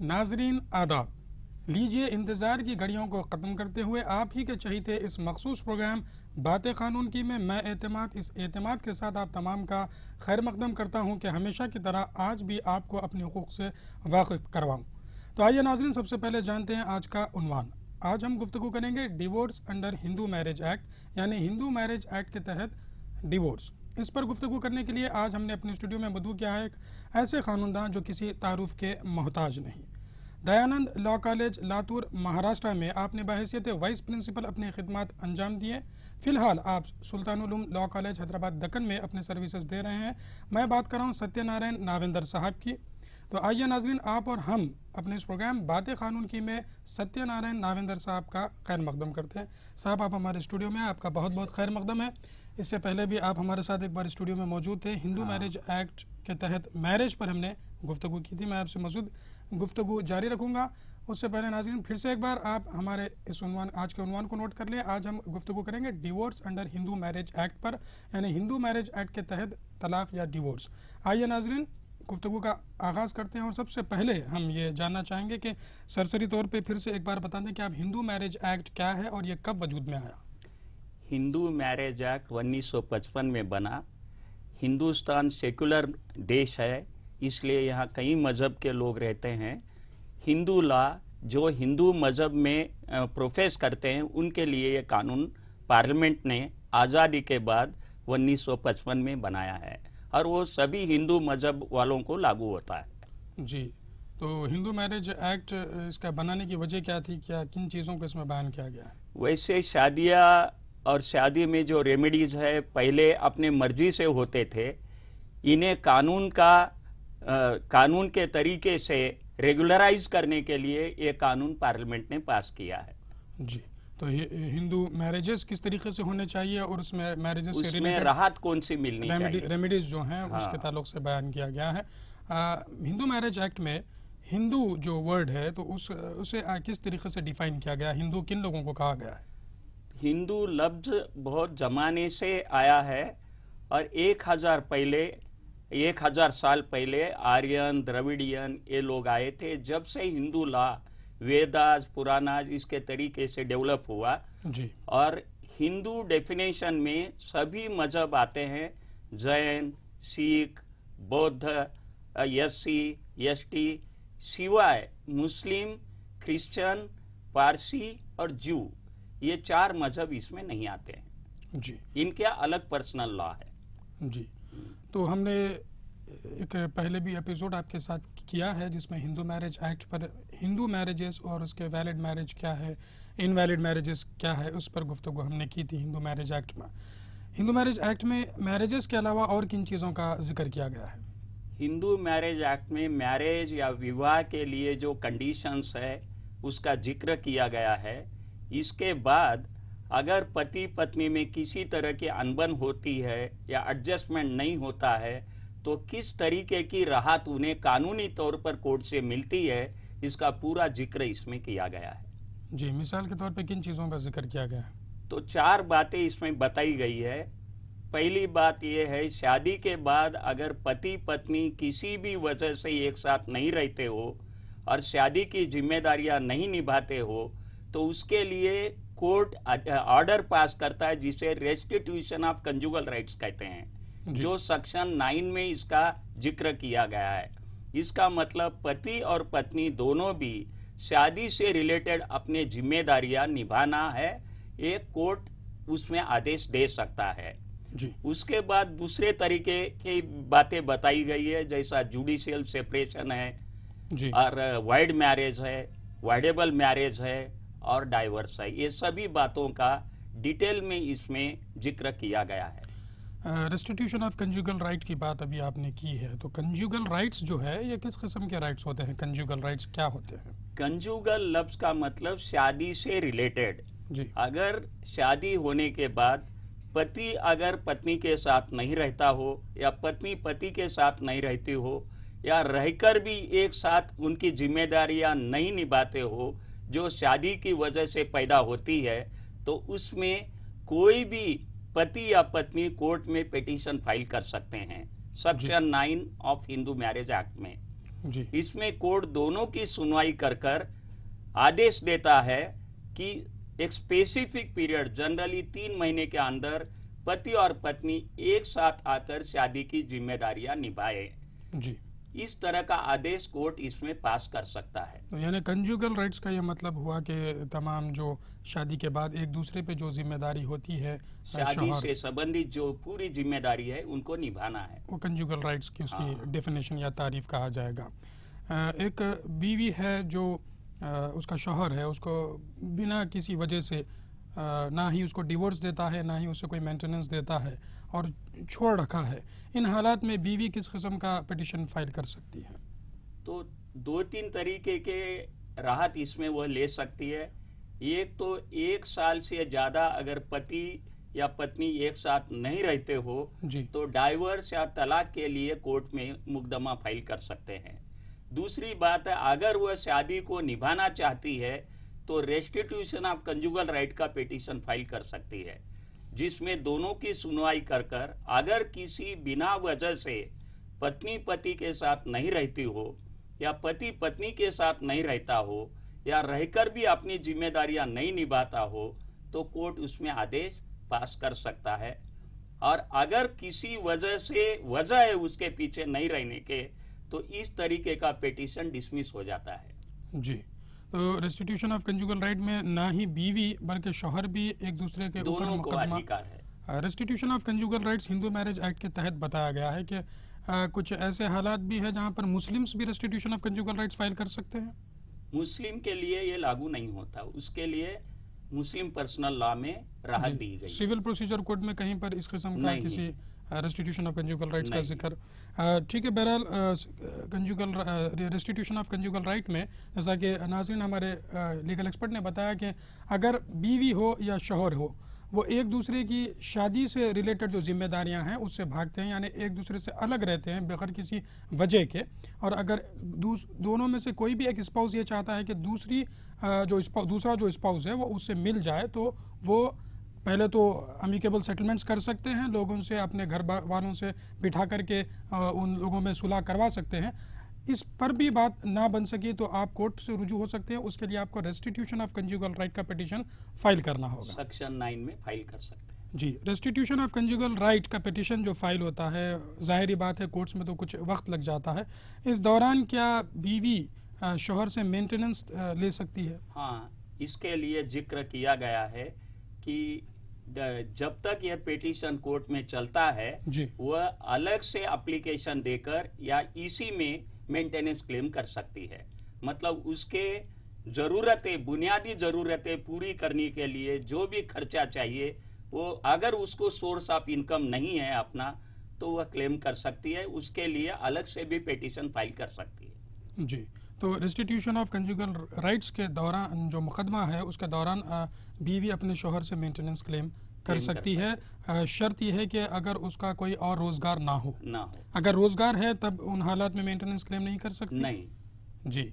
नाजरीन आदाब, लीजिए इंतज़ार की घड़ियों को ख़त्म करते हुए आप ही के चहीते इस मखसूस प्रोग्राम बातें क़ानून की में मैं इस एतमाद के साथ आप तमाम का खैर मकदम करता हूँ कि हमेशा की तरह आज भी आपको अपने हुकूक़ से वाकिफ़ करवाऊँ। तो आइए नाजरीन, सबसे पहले जानते हैं आज का उन्वान। आज हम गुफ्तगू करेंगे divorce under Hindu marriage act, यानी हिंदू मैरिज एक्ट के तहत डिवोर्स। इस पर गुफ्तगू करने के लिए आज हमने अपने स्टूडियो में मदऊ किया है एक ऐसे क़ानूनदान जो किसी तारुफ के मोहताज नहीं। दयानंद लॉ कॉलेज लातूर महाराष्ट्र में आपने बहैसियत वाइस प्रिंसिपल अपनी खिदमत अंजाम दिए। फ़िलहाल आप सुल्तानुल उलूम लॉ कॉलेज हैदराबाद दक्कन में अपने सर्विसेज दे रहे हैं। मैं बात कर रहा हूँ सत्यनारायण नावेंद्र साहब की। तो आइए नाजरीन, आप और हम अपने इस प्रोग्राम बातें क़ानून की में सत्यनारायण नावेंद्र साहब का खैर मकदम करते हैं। साहब, आप हमारे स्टूडियो में, आपका बहुत बहुत खैर मकदम है। इससे पहले भी आप हमारे साथ एक बार स्टूडियो में मौजूद थे। हिंदू मैरिज एक्ट के तहत मैरिज पर हमने गुफ्तगू की थी। मैं आपसे मौजूद गुफ्तगू जारी रखूँगा। उससे पहले नाज़रीन, फिर से एक बार आप हमारे इस उन्वान, आज के उन्वान को नोट कर लें। आज हम गुफ्तगू करेंगे divorce under Hindu marriage act पर, यानी हिंदू मैरिज एक्ट के तहत तलाक़ या डिवोर्स। आइए नाज़रीन, गुफ्तगू का आगाज़ करते हैं। और सबसे पहले हम ये जानना चाहेंगे कि सरसरी तौर पे फिर से एक बार बता दें कि आप हिंदू मैरिज एक्ट क्या है और ये कब वजूद में आया। हिंदू मैरिज एक्ट 1955 में बना। हिंदुस्तान सेकुलर देश है, इसलिए यहाँ कई मज़हब के लोग रहते हैं। हिंदू लॉ जो हिंदू मज़हब में प्रोफेस करते हैं उनके लिए ये कानून पार्लियामेंट ने आज़ादी के बाद 1955 में बनाया है और वो सभी हिंदू मज़हब वालों को लागू होता है। जी, तो हिंदू मैरिज एक्ट इसका बनाने की वजह क्या थी, क्या किन चीज़ों को इसमें बयान किया गया है? वैसे शादियाँ और शादी में जो रेमेडीज है पहले अपने मर्जी से होते थे, इन्हें कानून के तरीके से रेगुलराइज करने के लिए ये कानून पार्लियामेंट ने पास किया है। जी, तो हिंदू मैरिजेस किस तरीके से होने चाहिए और उसमें मैरिजेस से उसमें राहत कौन सी मिलनी चाहिए, रेमेडीज जो हैं उसके ताल्लुक से बयान किया गया है। हिंदू मैरिज एक्ट में हिंदू जो वर्ड है तो उसे किस तरीके से डिफाइन किया गया, हिंदू किन लोगों को कहा गया है? हिंदू लफ्ज बहुत जमाने से आया है और 1000 साल पहले आर्यन द्रविडियन ये लोग आए थे। जब से हिंदू लॉ वेदास पुराणास इसके तरीके से डेवलप हुआ जी। और हिंदू डेफिनेशन में सभी मजहब आते हैं, जैन, सिख, बौद्ध, एससी, एसटी, सिवाय मुस्लिम, क्रिश्चियन, पारसी और जू, ये 4 मजहब इसमें नहीं आते हैं जी। इनके अलग पर्सनल लॉ है जी। तो हमने एक पहले भी एपिसोड आपके साथ किया है जिसमें हिंदू मैरिज एक्ट पर, हिंदू मैरिजेस और उसके वैलिड मैरिज क्या है, इनवैलिड मैरिजेस क्या है, उस पर गुफ्तगू हमने की थी। हिंदू मैरिज एक्ट में, हिंदू मैरिज एक्ट में मैरिजेस के अलावा और किन चीज़ों का जिक्र किया गया है? हिंदू मैरिज एक्ट में मैरिज या विवाह के लिए जो कंडीशंस है उसका जिक्र किया गया है। इसके बाद अगर पति पत्नी में किसी तरह की अनबन होती है या एडजस्टमेंट नहीं होता है तो किस तरीके की राहत उन्हें कानूनी तौर पर कोर्ट से मिलती है, इसका पूरा जिक्र इसमें किया गया है। जी, मिसाल के तौर पे किन चीज़ों का जिक्र किया गया है? तो 4 बातें इसमें बताई गई है। पहली बात यह है, शादी के बाद अगर पति पत्नी किसी भी वजह से एक साथ नहीं रहते हो और शादी की जिम्मेदारियां नहीं निभाते हो तो उसके लिए कोर्ट ऑर्डर पास करता है जिसे रेस्टिट्यूशन ऑफ कंजुगल राइट्स कहते हैं, जो सेक्शन 9 में इसका जिक्र किया गया है। इसका मतलब पति और पत्नी दोनों भी शादी से रिलेटेड अपने जिम्मेदारियां निभाना है, एक कोर्ट उसमें आदेश दे सकता है जी। उसके बाद दूसरे तरीके की बातें बताई गई है, जैसा जुडिशियल सेपरेशन है जी। और वाइड मैरिज है, वाइडेबल मैरिज है और डाइवर्स है। ये सभी बातों का डिटेल में इसमें जिक्र किया गया है। रेस्टिट्यूशन ऑफ कंजुगल राइट की बात अभी आपने की है, तो कंजुगल राइट्स जो है ये किस किस्म के राइट्स होते हैं? कंजुगल राइट्स क्या होते हैं? कंजुगल लफ्ज का मतलब शादी से रिलेटेड। जी। अगर शादी होने के बाद पति अगर पत्नी के साथ नहीं रहता हो या पत्नी पति के साथ नहीं रहती हो या रहकर भी एक साथ उनकी जिम्मेदारियां नहीं निभाते हो जो शादी की वजह से पैदा होती है, तो उसमें कोई भी पति या पत्नी कोर्ट में पिटीशन फाइल कर सकते हैं, section 9 of Hindu marriage act में। जी इसमें कोर्ट दोनों की सुनवाई कर कर आदेश देता है कि एक स्पेसिफिक पीरियड, जनरली 3 महीने के अंदर पति और पत्नी एक साथ आकर शादी की जिम्मेदारियां निभाए। जी। इस तरह का आदेश कोर्ट इसमें पास कर सकता है। तो यानी कंजुगल राइट्स का ये मतलब हुआ कि तमाम जो शादी के बाद एक दूसरे पे जो जिम्मेदारी होती है शादी शौहर, से संबंधित जो पूरी जिम्मेदारी है उनको निभाना है। वो कंजुगल राइट्स की उसकी हाँ। डेफिनेशन या तारीफ कहा जाएगा। एक बीवी है जो उसका शौहर है, उसको बिना किसी वजह से ना ही उसको डिवोर्स देता है, ना ही उसे कोई मेंटेनेंस देता है और छोड़ रखा है, इन हालात में बीवी किस किस्म का पिटिशन फाइल कर सकती है? तो 2-3 तरीके के राहत इसमें वो ले सकती है। एक तो 1 साल से ज़्यादा अगर पति या पत्नी एक साथ नहीं रहते हो जी। तो डाइवर्स या तलाक के लिए कोर्ट में मुकदमा फाइल कर सकते हैं। दूसरी बात है, अगर वह शादी को निभाना चाहती है तो रेस्टिट्यूशन ऑफ कंजुगल राइट का पिटीशन फाइल कर सकती है, जिसमें दोनों की सुनवाई कर कर अगर किसी बिना वजह से पत्नी पति के साथ नहीं रहती हो या पति पत्नी के साथ नहीं रहता हो या रहकर भी अपनी जिम्मेदारियां नहीं निभाता हो तो कोर्ट उसमें आदेश पास कर सकता है। और अगर किसी वजह से वजह है उसके पीछे नहीं रहने के तो इस तरीके का पिटीशन डिसमिस हो जाता है। जी। तो रेस्टिट्यूशन ऑफ कंजुगल राइट में ना ही बीवी बल्कि शौहर भी एक दूसरे के ऊपर दोनों को मुकदमा, अधिकार है। Restitution of conjugal rights Hindu marriage act के तहत बताया गया है कि कुछ ऐसे हालात भी है जहां पर मुस्लिम्स भी restitution of conjugal rights file कर सकते हैं। मुस्लिम के लिए ये लागू नहीं होता, उसके लिए मुस्लिम पर्सनल लॉ में राहत दी गई। सिविल प्रोसीजर कोड में कहीं पर इस किस्म का किसी रेस्टिट्यूशन ऑफ कंजुगल राइट्स का जिक्र, ठीक है। बहरहाल conjugal restitution of conjugal right में जैसा कि नाज़रीन हमारे लीगल एक्सपर्ट ने बताया कि अगर बीवी हो या शौहर हो, वो एक दूसरे की शादी से रिलेटेड जो जिम्मेदारियां हैं उससे भागते हैं, यानी एक दूसरे से अलग रहते हैं बगैर किसी वजह के, और अगर दोनों में से कोई भी एक स्पाउस ये चाहता है कि दूसरा जो स्पाउस है वो उससे मिल जाए, तो वो पहले तो अमिकेबल सेटलमेंट्स कर सकते हैं, लोगों से अपने घर वालों से बिठा करके उन लोगों में सुलह करवा सकते हैं। इस पर भी बात ना बन सकी तो आप कोर्ट से रुजू हो सकते हैं, उसके लिए आपको रेस्टिट्यूशन ऑफ कंजुगल राइट का पिटीशन फाइल करना होगा। सेक्शन 9 में फाइल कर सकते हैं। जी। रेस्टिट्यूशन ऑफ कंजुगल राइट का पिटीशन जो फाइल होता है, जाहिर बात है कोर्ट्स में तो कुछ वक्त लग जाता है, इस दौरान क्या बीवी शौहर से मेंटेनेंस ले सकती है? हाँ, इसके लिए जिक्र किया गया है कि जब तक यह पिटीशन कोर्ट में चलता है वह अलग से एप्लीकेशन देकर या इसी में मेंटेनेंस क्लेम कर सकती है। मतलब उसके जरूरतें, बुनियादी जरूरतें पूरी करने के लिए जो भी खर्चा चाहिए वो अगर उसको सोर्स ऑफ इनकम नहीं है अपना तो वह क्लेम कर सकती है, उसके लिए अलग से भी पिटीशन फाइल कर सकती है। जी। तो रेस्टिट्यूशन ऑफ कंजुगल राइट्स के दौरान जो मुकदमा है उसके दौरान बीवी अपने शौहर से मेंटेनेंस क्लेम कर सकती है। शर्त यह है कि अगर उसका कोई और रोजगार ना हो। अगर रोजगार है तब उन हालात में मेंटेनेंस क्लेम नहीं कर सकती। नहीं जी।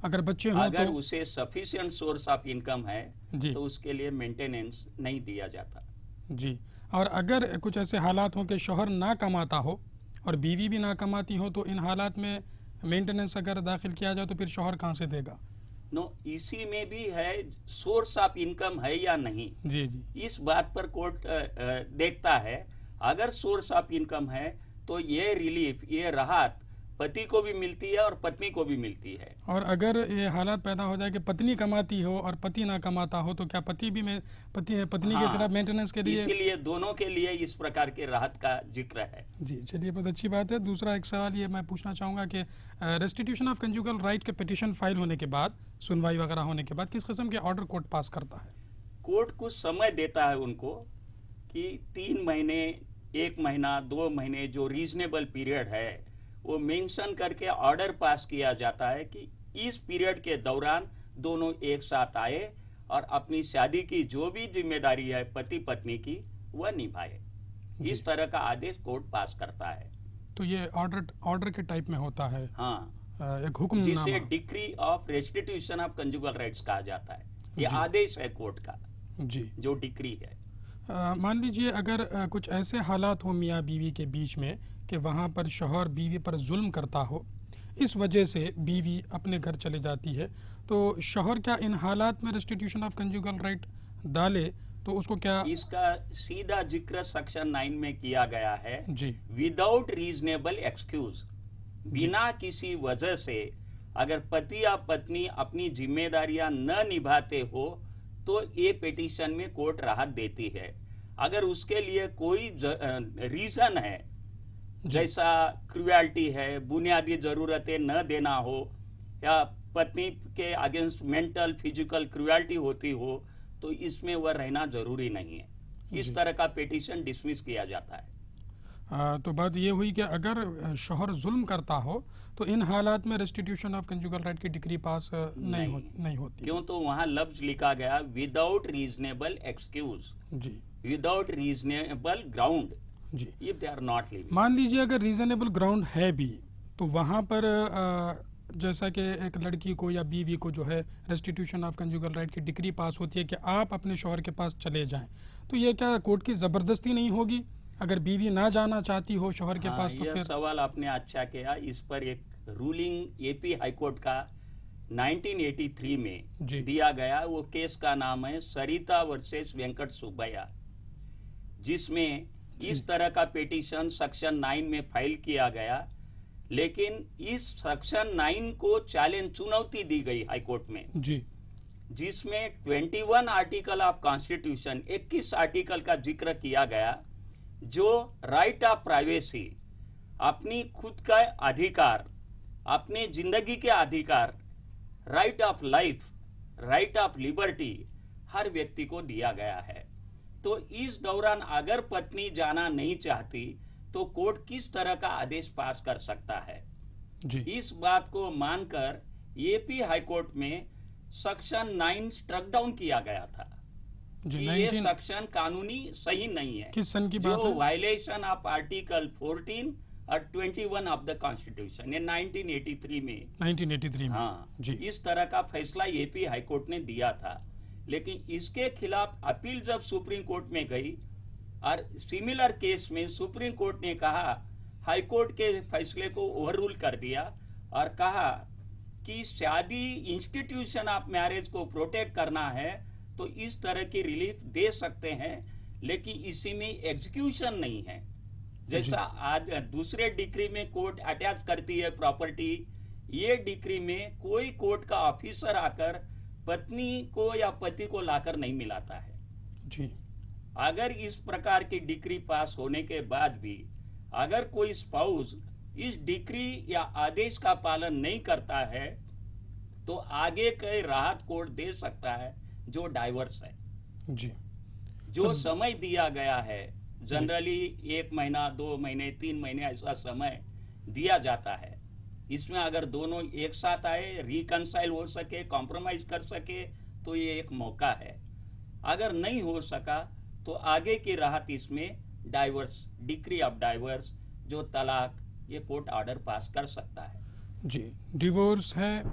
अगर बच्चे हों अगर तो उसे सफिशिएंट सोर्स ऑफ इनकम है तो उसके लिए मेंटेनेंस नहीं दिया जाता। जी। और अगर कुछ ऐसे हालात हों कि शौहर ना कमाता हो और बीवी भी ना कमाती हो तो इन हालात में मेंटेनेंस अगर दाखिल किया जाए तो फिर शौहर कहाँ से देगा? इसी में भी है सोर्स ऑफ इनकम है या नहीं। जी जी। इस बात पर कोर्ट देखता है। अगर सोर्स ऑफ इनकम है तो ये रिलीफ, ये राहत पति को भी मिलती है और पत्नी को भी मिलती है। और अगर ये हालात पैदा हो जाए कि पत्नी कमाती हो और पति ना कमाता हो तो क्या पति भी पत्नी के खिलाफ मेंटेनेंस के लिए? इसीलिए दोनों के लिए इस प्रकार के राहत का जिक्र है। जी, चलिए, बहुत अच्छी बात है। दूसरा एक सवाल ये मैं पूछना चाहूँगा कि रेस्टिट्यूशन ऑफ कंजुगल राइट के पिटीशन फाइल होने के बाद, सुनवाई वगैरह होने के बाद किस किस्म के ऑर्डर कोर्ट पास करता है? कोर्ट कुछ समय देता है उनको कि 3 महीने, 1 महीना, 2 महीने जो रीजनेबल पीरियड है वो मेंशन करके ऑर्डर पास किया जाता है कि इस पीरियड के दौरान दोनों एक साथ आए और अपनी शादी की जो भी जिम्मेदारी है पति पत्नी की वह निभाए। इस तरह का आदेश कोर्ट पास करता है। तो ये ऑर्डर के टाइप में होता है? हाँ, एक हुक्मनामा, जिसे decree of restitution of conjugal rights कहा जाता है। ये आदेश है कोर्ट का जी, जो डिक्री है। मान लीजिए अगर कुछ ऐसे हालात हो मियाँ बीवी के बीच में कि वहाँ पर शौहर बीवी पर जुल्म करता हो इस वजह से बीवी अपने घर चले जाती है, तो शौहर क्या इन हालात में रेस्टिट्यूशन ऑफ कंजुगल राइट डाले तो उसको क्या? इसका सीधा जिक्र सेक्शन 9 में किया गया है, जी विदाउट रीजनेबल एक्सक्यूज, बिना किसी वजह से अगर पति या पत्नी अपनी जिम्मेदारियां न निभाते हो तो ये पिटीशन में कोर्ट राहत देती है। अगर उसके लिए कोई रीजन है, जैसा क्रुएल्टी है, बुनियादी जरूरतें न देना हो, या पत्नी के अगेंस्ट मेंटल फिजिकल क्रुएल्टी होती हो, तो इसमें वह रहना जरूरी नहीं है। इस तरह का पिटीशन डिसमिस किया जाता है। तो बात ये हुई कि अगर शौहर जुल्म करता हो तो इन हालात में रेस्टिट्यूशन ऑफ कंजुगल राइट की डिग्री पास नहीं होती। क्यों? तो वहां लफ्ज लिखा गया विदाउट रीजनेबल एक्सक्यूज, जी, विदाउट रीजनेबल ग्राउंड, जी। If they are not living. मान लीजिए अगर रीजनेबल ग्राउंड है भी, तो वहाँ पर जैसा कि एक लड़की को या बीवी को जो है रेस्टिट्यूशन ऑफ कंजुगल राइट की डिग्री पास होती है कि आप अपने शौहर के पास चले जाएं, तो ये क्या कोर्ट की ज़बरदस्ती नहीं होगी अगर बीवी ना जाना चाहती हो शौहर के पास? तो फिर सवाल आपने अच्छा किया। इस पर एक रूलिंग एपी हाईकोर्ट का 1983 में दिया गया। वो केस का नाम है सरिता वर्सेस वेंकट सुब्बैया, जिसमें इस तरह का पिटीशन सेक्शन 9 में फाइल किया गया, लेकिन इस सेक्शन 9 को चुनौती दी गई हाईकोर्ट में, जी, जिसमें 21 आर्टिकल ऑफ कॉन्स्टिट्यूशन, 21 आर्टिकल का जिक्र किया गया, जो राइट ऑफ प्राइवेसी, अपनी खुद का अधिकार, अपने जिंदगी के अधिकार, right of life, right of liberty हर व्यक्ति को दिया गया है। तो इस दौरान अगर पत्नी जाना नहीं चाहती तो कोर्ट किस तरह का आदेश पास कर सकता है? जी। इस बात को मानकर एपी हाईकोर्ट में सेक्शन 9 स्ट्रक डाउन किया गया था कि ये सेक्शन कानूनी सही नहीं है। किस सन की बात है? जो वायलेशन ऑफ आर्टिकल 14 और 21 ऑफ द कॉन्स्टिट्यूशन, ये 1983 में। हाँ जी। इस तरह का फैसला एपी हाईकोर्ट ने दिया था, लेकिन इसके खिलाफ अपील जब सुप्रीम कोर्ट में गई और सिमिलर केस में सुप्रीम कोर्ट ने कहा, हाईकोर्ट के फैसले को ओवररूल कर दिया और कहा कि शादी इंस्टीट्यूशन ऑफ मैरिज को प्रोटेक्ट करना है तो इस तरह की रिलीफ दे सकते हैं, लेकिन इसी में एग्जीक्यूशन नहीं है। जैसा आज दूसरे डिक्री में कोर्ट अटैच करती है प्रॉपर्टी, ये डिक्री में कोई कोर्ट का ऑफिसर आकर पत्नी को या पति को लाकर नहीं मिलाता है। जी। अगर इस प्रकार की डिक्री पास होने के बाद भी अगर कोई स्पाउस इस डिक्री या आदेश का पालन नहीं करता है तो आगे के राहत कोर्ट दे सकता है, जो डाइवर्स है। जी। जो समय दिया गया है, जनरली 1 महीना, 2 महीने, 3 महीने ऐसा समय दिया जाता है। इसमें अगर दोनों एक साथ आए, रिकंसाइल हो सके, कॉम्प्रोमाइज कर सके, तो ये एक मौका है। अगर नहीं हो सका तो आगे की राहत इसमें डाइवर्स, डिक्री ऑफ डाइवर्स, जो तलाक, ये कोर्ट ऑर्डर पास कर सकता है। जी। डिवोर्स है,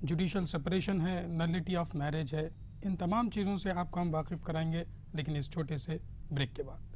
जुडिशियल सेपरेशन है, नलिटी ऑफ मैरिज है, इन तमाम चीज़ों से आपको हम वाकिफ़ कराएंगे, लेकिन इस छोटे से ब्रेक के बाद।